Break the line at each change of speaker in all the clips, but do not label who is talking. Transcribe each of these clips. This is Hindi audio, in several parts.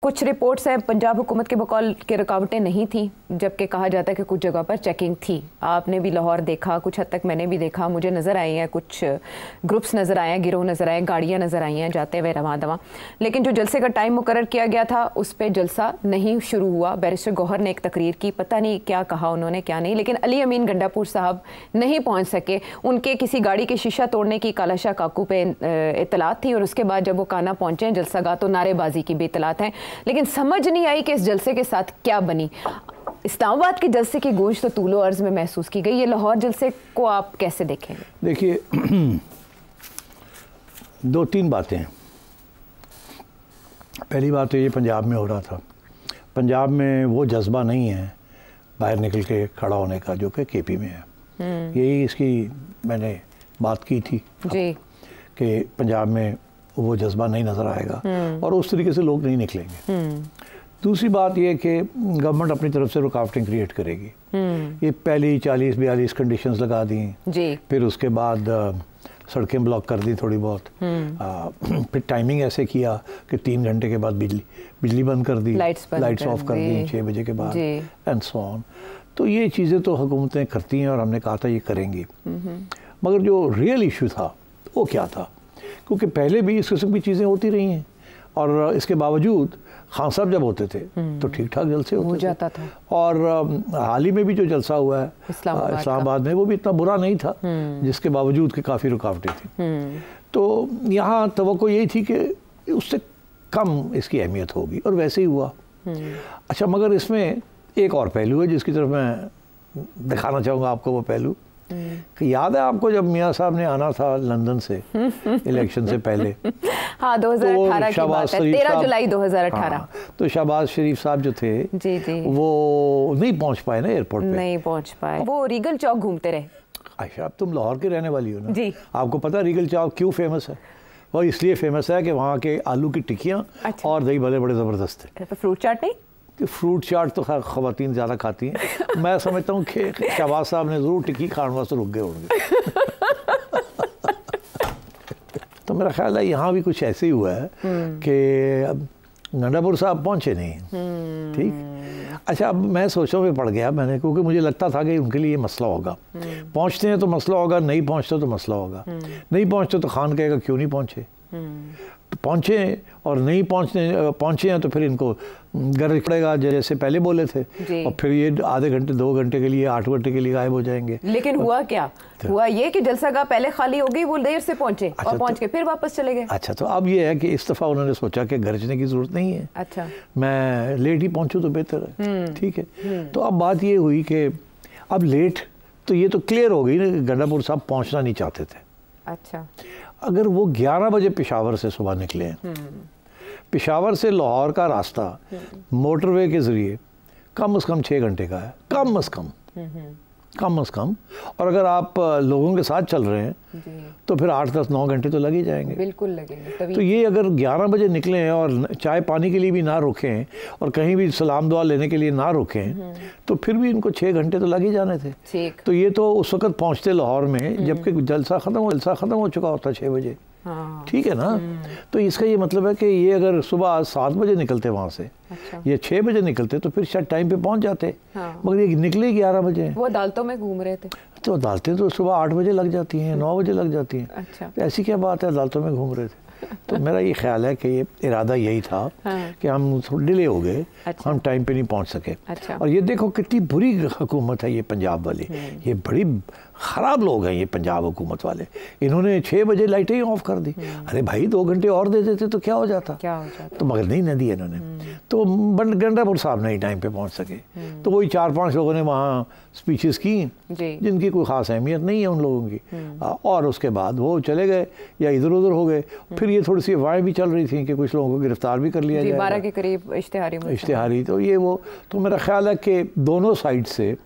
कुछ रिपोर्ट्स हैं पंजाब हुकूमत के बकौल के रुकावटें नहीं थी, जबकि कहा जाता है कि कुछ जगह पर चेकिंग थी। आपने भी लाहौर देखा, कुछ हद तक मैंने भी देखा, मुझे नज़र आई हैं, कुछ ग्रुप्स नज़र आए हैं, गिरोह नज़र आए, गाड़ियाँ नज़र आई हैं जाते हुए रवां दवां। लेकिन जो जलसे का टाइम मुकर्रर किया गया था उस पर जलसा नहीं शुरू हुआ। बैरिस्टर गौहर ने एक तकरीर की, पता नहीं क्या कहा उन्होंने क्या नहीं, लेकिन अली अमीन गंडापुर साहब नहीं पहुँच सके। उनके किसी गाड़ी के शीशा तोड़ने की कालाशाह काकू पे इतलात थी और उसके बाद जब वो काना पहुँचे जलसागाह तो नारेबाजी की भी इतलात हैं, लेकिन समझ नहीं आई कि इस जलसे के साथ क्या बनी। इस्लामाबाद के जलसे की गूंज तो तूलो अर्ज में महसूस की गई, ये लाहौर जलसे को आप कैसे देखेंगे?
देखिए, दो तीन बातें हैं। पहली बात तो ये पंजाब में हो रहा था, पंजाब में वो जज्बा नहीं है बाहर निकल के खड़ा होने का जो कि केपी में है। यही इसकी मैंने बात की थी जी कि पंजाब में वो जज्बा नहीं नज़र आएगा और उस तरीके से लोग नहीं निकलेंगे। दूसरी बात ये कि गवर्नमेंट अपनी तरफ से रुकावटें क्रिएट करेगी। ये पहली 40-42 कंडीशंस लगा दी जी, फिर उसके बाद सड़कें ब्लॉक कर दी थोड़ी बहुत, फिर टाइमिंग ऐसे किया कि 3 घंटे के बाद बिजली बंद कर दी, लाइट्स ऑफ कर दी 6 बजे के बाद एंड सो ऑन। तो ये चीज़ें तो हुकूमतें करती हैं और हमने कहा था ये करेंगी। मगर जो रियल इशू था वो क्या था, क्योंकि पहले भी इस किस्म की चीज़ें होती रही हैं और इसके बावजूद खान साहब जब होते थे तो ठीक ठाक जलसे हो जाता था। और हाल ही में भी जो जलसा हुआ है इस्लामाबाद में वो भी इतना बुरा नहीं था, जिसके बावजूद कि काफ़ी रुकावटें थी। तो यहाँ तवक्को यही थी कि उससे कम इसकी अहमियत होगी और वैसे ही हुआ। अच्छा, मगर इसमें एक और पहलू है जिसकी तरफ मैं दिखाना चाहूँगा आपको। वो पहलू कि याद है आपको जब मियाँ साहब ने आना था लंदन से इलेक्शन से पहले,
हाँ 2018 की बात है, 13 जुलाई 2018।
हाँ, तो शहबाज शरीफ साहब जो थे जी वो नहीं पहुंच पाए ना एयरपोर्ट पे,
नहीं पहुंच पाए, वो रीगल चौक घूमते रहे।
अच्छा, अब तुम लाहौर के रहने वाली हो ना
जी, आपको
पता रीगल चौक क्यों फेमस है? वो इसलिए फेमस है कि वहाँ के आलू की टिक्कियाँ और दही भले बड़े ज़बरदस्त है।
फ्रूट चाट नहीं?
फ्रूट चाट तो ख़वातीन ज़्यादा खाती हैं। मैं समझता हूँ कि शहबाज साहब ने ज़रूर टिक्की खाने वास्ते रुक गए होंगे। तो मेरा ख्याल है यहाँ भी कुछ ऐसे ही हुआ है कि गंडापुर साहब पहुँचे नहीं। ठीक, अच्छा, अब मैं सोचों में पड़ गया मैंने, क्योंकि मुझे लगता था कि उनके लिए मसला होगा। पहुँचते हैं तो मसला होगा, नहीं पहुँचते तो मसला होगा। नहीं पहुँचते तो खान कहेगा क्यों नहीं पहुँचे। पहुँचे और नहीं पहुँचे हैं तो फिर इनको घर पड़ेगा जैसे पहले बोले थे, और फिर ये आधे घंटे 2 घंटे के लिए 8 घंटे के लिए गायब हो जाएंगे।
लेकिन हुआ क्या? हुआ ये कि जलसागाह पहले खाली हो गई, वो देर से पहुँचे और पहुँच के फिर वापस चले गए।
अच्छा, तो अब ये है कि इस दफ़ा उन्होंने सोचा कि गरजने की ज़रूरत नहीं है। अच्छा, मैं लेट ही पहुँचूँ तो बेहतर है। ठीक है, तो अब बात ये हुई कि अब लेट तो ये तो क्लियर हो गई ना कि गंडापुर साहब पहुँचना नहीं चाहते थे। अच्छा, अगर वो 11 बजे पेशावर से सुबह निकले हैं, पेशावर से लाहौर का रास्ता मोटरवे के ज़रिए कम से कम 6 घंटे का है, कम से कम। और अगर आप लोगों के साथ चल रहे हैं तो फिर 8, 10, 9 घंटे तो लग ही जाएंगे। बिल्कुल लगेंगे। तो ये अगर 11 बजे निकले हैं और चाय पानी के लिए भी ना रुकें और कहीं भी सलाम दुआ लेने के लिए ना रुकें, तो फिर भी इनको 6 घंटे तो लग ही जाने थे। तो ये तो उस वक्त पहुँचते लाहौर में जबकि जलसा ख़त्म हो चुका होता 6 बजे। ठीक है ना। तो इसका ये मतलब है कि ये अगर सुबह 7 बजे निकलते वहाँ से, ये 6 बजे निकलते तो फिर शायद टाइम पे पहुँच जाते। मगर ये निकले 11 बजे। वो अदालतों में घूम रहे थे, तो अदालतें तो सुबह 8 बजे लग जाती हैं, 9 बजे लग जाती हैं। अच्छा, तो ऐसी क्या बात है, अदालतों में घूम रहे थे। तो मेरा ये ख्याल है कि ये इरादा यही था कि हम थोड़ा डिले हो गए, हम टाइम पे नहीं पहुँच सके। और ये देखो कितनी बुरी हुकूमत है ये पंजाब वाली, ये बड़ी ख़राब लोग हैं ये पंजाब हुकूमत वाले। इन्होंने 6 बजे लाइटें ही ऑफ कर दी। अरे भाई 2 घंटे और दे देते तो क्या हो जाता। तो मगर नहीं दी इन्होंने। तो गंडापुर साहब नहीं टाइम पे पहुंच सके, तो वही 4-5 लोगों ने वहाँ स्पीचेस की जिनकी कोई ख़ास अहमियत नहीं है उन लोगों की, और उसके बाद वो चले गए या इधर उधर हो गए। फिर ये थोड़ी सी अफवाहें भी चल रही थी कि कुछ लोगों को गिरफ्तार भी कर लिया जाए,
12 के करीब इश्तिहारी।
तो ये वो, तो मेरा ख्याल है कि दोनों साइड से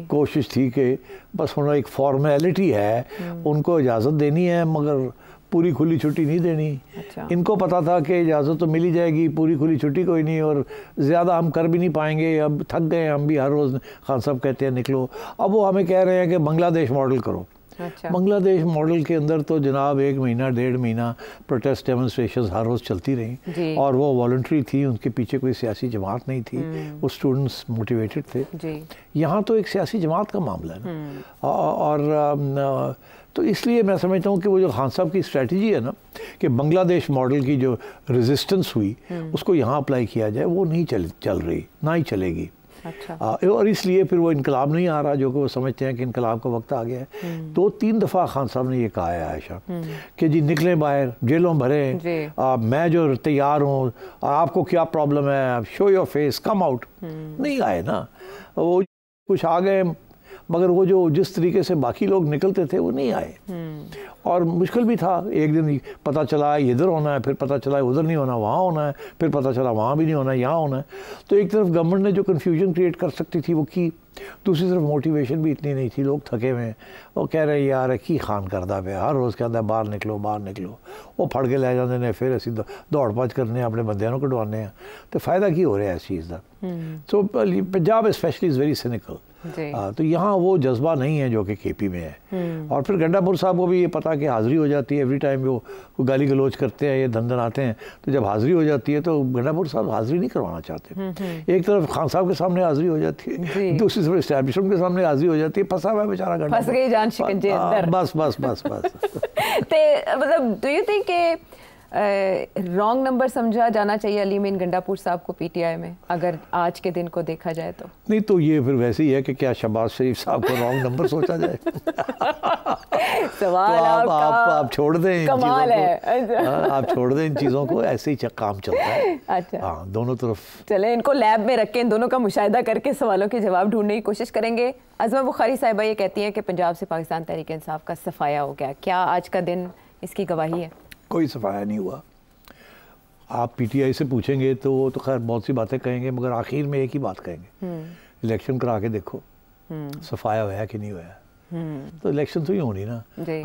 कोशिश थी कि बस होना एक फॉर्मेलिटी है, उनको इजाज़त देनी है मगर पूरी खुली छुट्टी नहीं देनी। अच्छा। इनको पता था कि इजाज़त तो मिल ही जाएगी, पूरी खुली छुट्टी कोई नहीं, और ज़्यादा हम कर भी नहीं पाएंगे, अब थक गए हम भी, हर रोज़ खान साहब कहते हैं निकलो। अब वो हमें कह रहे हैं कि बांग्लादेश मॉडल करो।
अच्छा।
बांग्लादेश मॉडल के अंदर तो जनाब 1 महीना 1.5 महीना प्रोटेस्ट डेमोन्स्ट्रेशन हर रोज़ चलती रही और वो वॉलंटरी थी, उनके पीछे कोई सियासी जमात नहीं थी, वो स्टूडेंट्स मोटिवेटेड थे। यहाँ तो एक सियासी जमात का मामला है ना, और तो इसलिए मैं समझता हूँ कि वो जो खान साहब की स्ट्रेटजी है ना कि बांग्लादेश मॉडल की जो रेजिस्टेंस हुई उसको यहाँ अप्लाई किया जाए, वो नहीं चल रही, ना ही चलेगी।
अच्छा।
और इसलिए फिर वो इनकलाब नहीं आ रहा, जो कि वो समझते हैं कि इनकलाब का वक्त आ गया है। 2-3 दफ़ा खान साहब ने ये कहा है आयशा कि जी निकलें बाहर, जेलों भरें, मैं जो तैयार हूँ, आपको क्या प्रॉब्लम है, show your face, come out. नहीं आए ना, वो कुछ आ गए, मगर वो जो जिस तरीके से बाकी लोग निकलते थे वो नहीं आए, और मुश्किल भी था। एक दिन पता चला इधर होना है, फिर पता चला उधर नहीं होना, वहाँ होना है, फिर पता चला वहाँ भी नहीं होना, यहाँ होना है। तो एक तरफ गवर्नमेंट ने जो कन्फ्यूजन क्रिएट कर सकती थी वो की, दूसरी तरफ मोटिवेशन भी इतनी नहीं थी, लोग थके हुए हैं, वो कह रहे यार की खान करदा पे हर रोज़ कहता है बाहर निकलो बाहर निकलो, वो फड़ के लै जाते हैं, फिर असी दौड़ भज करने अपने बंदियां कढवाने हैं, तो फ़ायदा की हो रहा है इस चीज़ का। So Punjab specially is very cynical. तो यहाँ वो जज्बा नहीं है जो कि केपी में है। और फिर गंडापुर साहब को भी ये पता कि हाज़िरी हो जाती है, एवरी टाइम वो गाली गलोच करते हैं, ये धंधन आते हैं, तो जब हाज़िरी हो जाती है तो गंडापुर साहब हाज़िरी नहीं करवाना चाहते। एक तरफ खान साहब के सामने हाज़िरी हो जाती है, दूसरी तरफ एस्टैब्लिशमेंट के सामने हाज़िरी हो जाती है, फंसा हुआ बेचारा गंडा,
फंस गई जान शिकंजे अंदर।
बस बस बस बस
मतलब डू यू थिंक के रॉन्ग नंबर समझा जाना चाहिए अली मीन गंडापुर साहब को पीटीआई में, अगर आज के दिन को देखा जाए तो? नहीं
तो ये फिर वैसे ही है कि क्या शहबाज शरीफ साहब को रॉन्ग नंबर सोचा जाए।
सवाल
तो आप छोड़ दें इन
कमाल है।
आप छोड़ दें इन चीज़ों को, ऐसे ही काम चलता है।
अच्छा,
हाँ, दोनों तरफ
चले इनको लैब में रख के इन दोनों का मुशाहिदा करके सवालों के जवाब ढूंढने की कोशिश करेंगे। अज़मा बुखारी साहिबा ये कहती हैं कि पंजाब से पाकिस्तान तहरीक इंसाफ का सफाया हो गया, क्या आज का दिन इसकी गवाही है?
कोई सफाया नहीं हुआ। आप पीटीआई से पूछेंगे तो वो तो खैर बहुत सी बातें कहेंगे, मगर आखिर में एक ही बात कहेंगे, इलेक्शन करा के देखो सफाया होया कि नहीं होया। तो इलेक्शन तो ही होनी ना।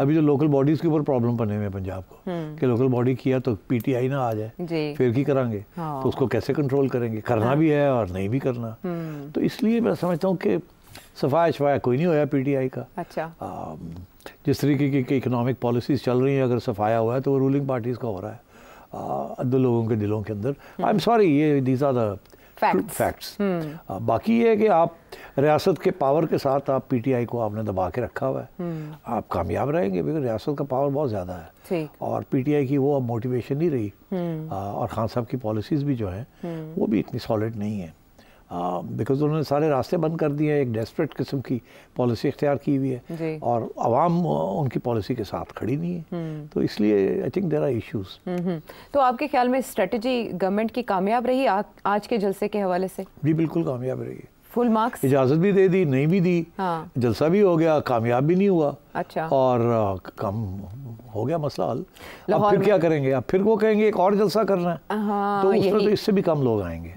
अभी जो लोकल बॉडीज के ऊपर प्रॉब्लम बने हुए पंजाब को कि लोकल बॉडी किया तो पीटीआई ना आ जाए, फिर की करांगे। हाँ। तो उसको कैसे कंट्रोल करेंगे, करना हाँ। भी है और नहीं भी करना। तो इसलिए मैं समझता हूँ कि सफाया शफाया कोई नहीं होया पीटीआई का।
अच्छा।
जिस तरीके की इकोनॉमिक पॉलिसीज चल रही हैं, अगर सफाया हुआ है तो वो रूलिंग पार्टीज का हो रहा है दो लोगों के दिलों के अंदर। आई एम सॉरी, ये दीज आर द फैक्ट्स। बाकी ये है कि आप रियासत के पावर के साथ आप पीटीआई को आपने दबा के रखा हुआ है, आप कामयाब रहेंगे, बिकॉज रियासत का पावर बहुत ज़्यादा है और पीटीआई की वो अब मोटिवेशन नहीं रही। और खान साहब की पॉलिसीज़ भी जो हैं वो भी इतनी सॉलिड नहीं है, बिकॉज उन्होंने सारे रास्ते बंद कर दिए हैं, एक डेस्परेट किस्म की पॉलिसी इख्तियार की हुई है और आवाम उनकी पॉलिसी के साथ खड़ी नहीं है। तो इसलिए I think there are issues.
तो आपके ख्याल में स्ट्रेटजी गवर्नमेंट की कामयाब रही आज के जलसे के हवाले से?
जी बिल्कुल कामयाब रही, फुल
मार्क्स,
इजाज़त भी दे दी, नहीं भी दी। हाँ। जलसा भी हो गया, कामयाब भी नहीं हुआ।
अच्छा।
और कम हो गया मसला हल। अब फिर क्या करेंगे, अब फिर वो कहेंगे एक और जलसा करना है।
हाँ,
तो उसमें तो इससे भी कम लोग आएंगे,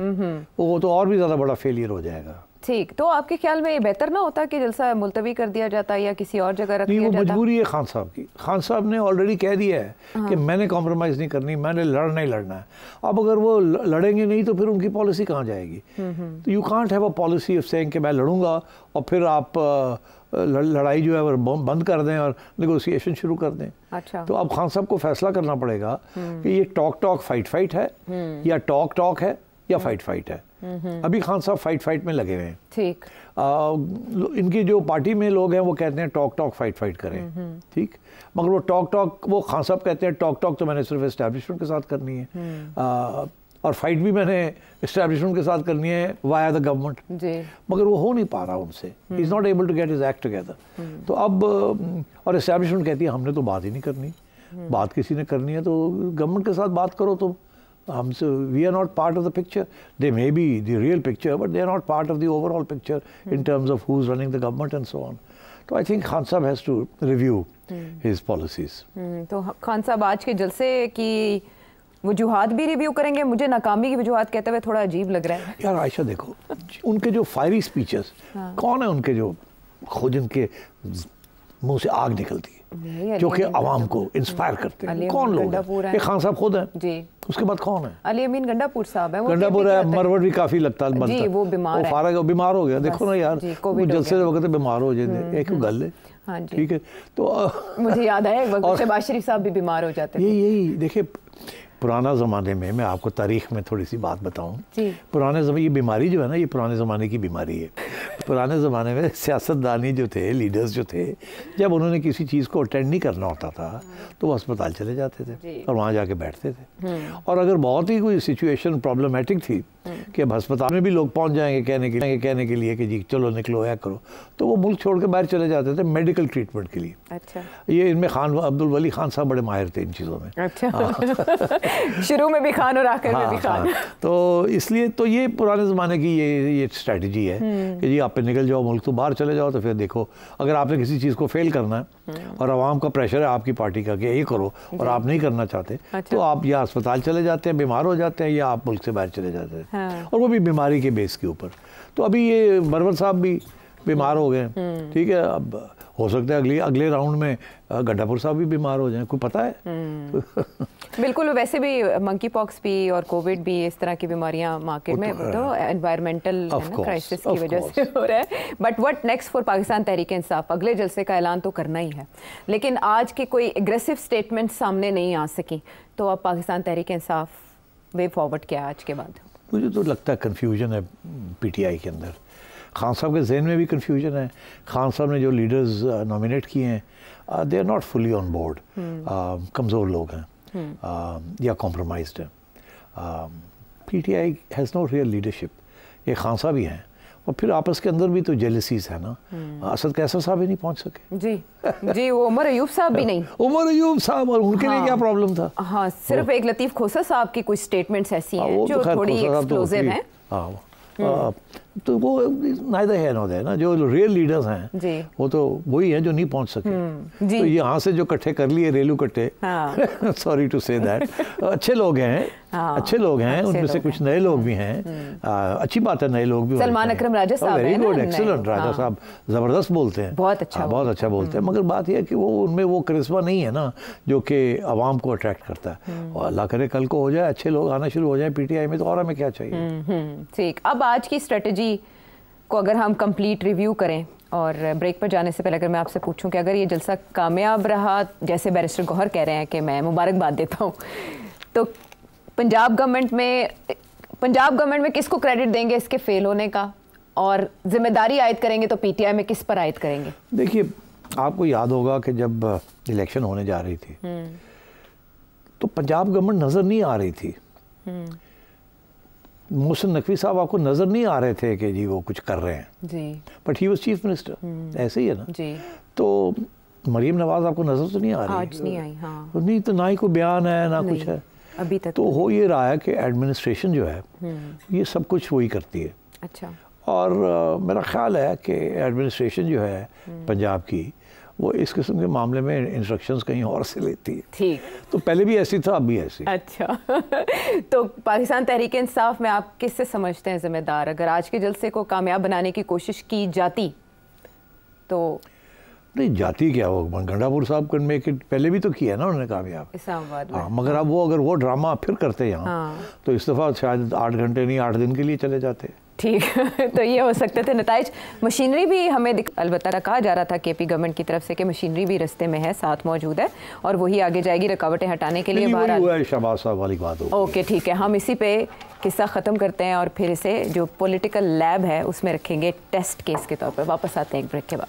वो तो और भी ज़्यादा बड़ा फेलियर हो जाएगा।
ठीक, तो आपके ख्याल में ये बेहतर ना होता कि जलसा मुलतवी कर दिया जाता या किसी और जगह रख दिया जाता?
वो मजबूरी है खान साहब की। खान साहब ने ऑलरेडी कह दिया है कि मैंने कॉम्प्रोमाइज़ नहीं करनी, मैंने लड़ना ही लड़ना है। अब अगर वो लड़ेंगे नहीं तो फिर उनकी पॉलिसी कहाँ जाएगी? तो you can't have a policy of saying कि मैं लड़ूंगा और फिर आप लड़ाई जो है वो बंद कर दें और नेगोशिएशन शुरू कर दें।
अच्छा।
तो अब खान साहब को फैसला करना पड़ेगा कि ये टॉक फाइट है या टॉक है या फाइट है। अभी खान साहब फाइट में लगे हुए हैं।
ठीक।
इनकी जो पार्टी में लोग हैं वो कहते हैं टॉक फाइट करें, ठीक, मगर वो टॉक वो खान साहब कहते हैं टॉक तो मैंने सिर्फ एस्टैब्लिशमेंट के साथ करनी है और फाइट भी मैंने एस्टैब्लिशमेंट के साथ करनी है वाया द गवर्नमेंट। मगर वो हो नहीं पा रहा उनसे, he is not able to get his act together. तो अब और एस्टैब्लिशमेंट कहती है हमने तो बात ही नहीं करनी, बात किसी ने करनी है तो गवर्नमेंट के साथ बात करो। तो हमसे we are not part of the picture, they may be the real picture but they are not part of the overall picture in terms of who is running the government and so on. तो आई थिंक खान साहब has to review his policies.
तो खान साहब आज के जलसे की वजूहात भी रिव्यू करेंगे? मुझे नाकामी की वजूहात कहते हुए थोड़ा अजीब लग रहा है।
यार आयशा देखो, उनके जो फायरी स्पीचेस, कौन है उनके जो खुद इनके मुंह से आग निकलती है, जो कि आवाम को इंस्पायर करते हैं। कौन लोग हैं? खान साहब खुद हैं जी, उसके बाद कौन है?
अली अमीन गंडापुर साहब है।
गंडापुर है, मरवट भी काफी लगता है
जी, वो
बीमार हो गया। देखो ना यार, जलसे से वक्त बीमार हो जाते, एक गल है।
हाँ जी,
ठीक है। तो
मुझे याद आया एक वक्त शहबाज शरीफ साहब भी बीमार हो जाते थे।
यही देखिए, पुराना ज़माने में, मैं आपको तारीख़ में थोड़ी सी बात बताऊं, पुराने ज़माने, ये बीमारी जो है ना, ये पुराने ज़माने की बीमारी है। पुराने ज़माने में सियासतदानी जो थे, लीडर्स जो थे, जब उन्होंने किसी चीज़ को अटेंड नहीं करना होता था तो वो अस्पताल चले जाते थे और वहाँ जाके बैठते थे। और अगर बहुत ही कोई सिचुएशन प्रॉब्लमेटिक थी कि अब अस्पताल में भी लोग पहुँच जाएंगे कहने के लिए कि जी चलो निकलो या करो, तो वो मुल्क छोड़ के बाहर चले जाते थे मेडिकल ट्रीटमेंट के लिए।
अच्छा,
ये इनमें खान अब्दुल वली खान साहब बड़े माहिर थे इन चीज़ों में।
अच्छा। शुरू में भी खान और आखिर में भी खान।
तो इसलिए तो ये पुराने ज़माने की ये स्ट्रेटजी है कि जी आप निकल जाओ मुल्क, तो बाहर चले जाओ, तो फिर देखो अगर आपने किसी चीज़ को फेल करना है और आवाम का प्रेशर है आपकी पार्टी का कि ये करो और आप नहीं करना चाहते, तो आप या अस्पताल चले जाते हैं, बीमार हो जाते हैं, या आप मुल्क से बाहर चले जाते हैं। हाँ। और वो भी बीमारी के बेस के ऊपर। तो अभी ये मरवत साहब भी बीमार हो गए, ठीक है। अब हो सकता है अगले राउंड में गंडापुर साहब भी बीमार हो जाएं, कोई पता है?
बिल्कुल। वैसे भी मंकी पॉक्स भी और कोविड भी, इस तरह की बीमारियां मार्केट में तो एनवायरमेंटल क्राइसिस की वजह से हो रहा है। But what next for Pakistan Tehreek Insaf? अगले जलसे का ऐलान तो करना ही है, लेकिन आज के कोई एग्रेसिव स्टेटमेंट सामने नहीं आ सकी, तो अब पाकिस्तान तहरीक इंसाफ वे फॉरवर्ड क्या आज के बाद?
मुझे तो लगता है कन्फ्यूजन है PTI के अंदर। खान साहब के जहन में भी कन्फ्यूजन है। खान साहब ने जो लीडर्स नॉमिनेट किए हैं, they are not fully on board. कमज़ोर लोग हैं या कॉम्प्रोमाइज्ड हैं। PTI has no real leadership. ये खान साहब ही हैं, और फिर आपस के अंदर भी तो जेलसीज है ना। असद कैसर साहब ही नहीं पहुंच सके
जी, वो उमर अयूब साहब भी नहीं।
उमर अयूब साहब, और उनके लिए क्या प्रॉब्लम था?
हाँ, सिर्फ एक लतीफ़ खोसा साहब की कुछ स्टेटमेंट्स ऐसी हैं जो थोड़ी एक्सप्लोसिव हैं।
तो वो नाइदर है नॉट है ना, जो रियल लीडर्स हैं वो तो वही हैं जो नहीं पहुंच सके। तो यहाँ से जो इकट्ठे कर लिए रेलू कट्टे, सॉरी टू से दैट, अच्छे लोग हैं, अच्छे लोग हैं, उनमें से कुछ नए लोग भी हैं। अच्छी बात है, नए लोग भी।
सलमान अकरम राजा साहब,
वेरी गुड, एक्सीलेंट। राजा साहब जबरदस्त बोलते हैं,
बहुत अच्छा
बोलते हैं। मगर बात यह है कि वो उनमें वो करिश्मा नहीं है ना जो कि आवाम को अट्रैक्ट करता है। और अल्लाह करे कल को हो जाए, अच्छे लोग आना शुरू हो जाए PTI में, तो और हमें क्या चाहिए।
ठीक, अब आज की स्ट्रेटजी को अगर हम कंप्लीट रिव्यू करें, और ब्रेक पर जाने से पहले अगर मैं आपसे पूछूं कि अगर ये जलसा कामयाब रहा, जैसे बैरिस्टर गौहर कह रहे हैं कि मैं मुबारकबाद देता हूं, तो पंजाब गवर्नमेंट में किसको क्रेडिट देंगे इसके फेल होने का, और जिम्मेदारी आयद करेंगे तो PTI में किस पर आयद करेंगे?
देखिए, आपको याद होगा कि जब इलेक्शन होने जा रही थी तो पंजाब गवर्नमेंट नज़र नहीं आ रही थी। मोहसिन नकवी साहब आपको नज़र नहीं आ रहे थे कि जी वो कुछ कर रहे हैं जी, but he was chief minister, ऐसे ही है ना जी। तो मरीम नवाज आपको नज़र तो नहीं आ रही,
आज नहीं आई। हाँ,
नहीं तो ना ही कोई बयान है ना कुछ है
अभी तक।
तो हो ये रहा है कि एडमिनिस्ट्रेशन जो है ये सब कुछ वही करती है।
अच्छा। और
मेरा ख्याल है कि एडमिनिस्ट्रेशन जो है पंजाब की, वो इस किस्म के मामले में इंस्ट्रक्शंस कहीं और से लेती है।
ठीक,
तो पहले भी ऐसी था, अब भी ऐसी।
अच्छा। तो पाकिस्तान तहरीक इंसाफ में आप किससे समझते हैं जिम्मेदार? अगर आज के जलसे को कामयाब बनाने की कोशिश की जाती तो?
नहीं जाती क्या, वो गंडापुर साहब कर में पहले भी तो किया ना उन्होंने कामयाब
इस्लामाबाद में।
हाँ, मगर अब अगर वो ड्रामा फिर करते यहाँ तो इस दफ़ा शायद 8 घंटे नहीं 8 दिन के लिए चले जाते।
ठीक। तो ये हो सकते थे नताइज। मशीनरी भी हमें अलबत्ता कहा जा रहा था KP गवर्नमेंट की तरफ से कि मशीनरी भी रास्ते में है, साथ मौजूद है, और वही आगे जाएगी रुकावटें हटाने के लिए।
शहबाज साहब वाली बात हो।
ओके, ठीक है, हम इसी पे किस्सा ख़त्म करते हैं और फिर इसे जो पॉलिटिकल लैब है उसमें रखेंगे टेस्ट केस के तौर पर। वापस आते हैं एक ब्रेक के बाद।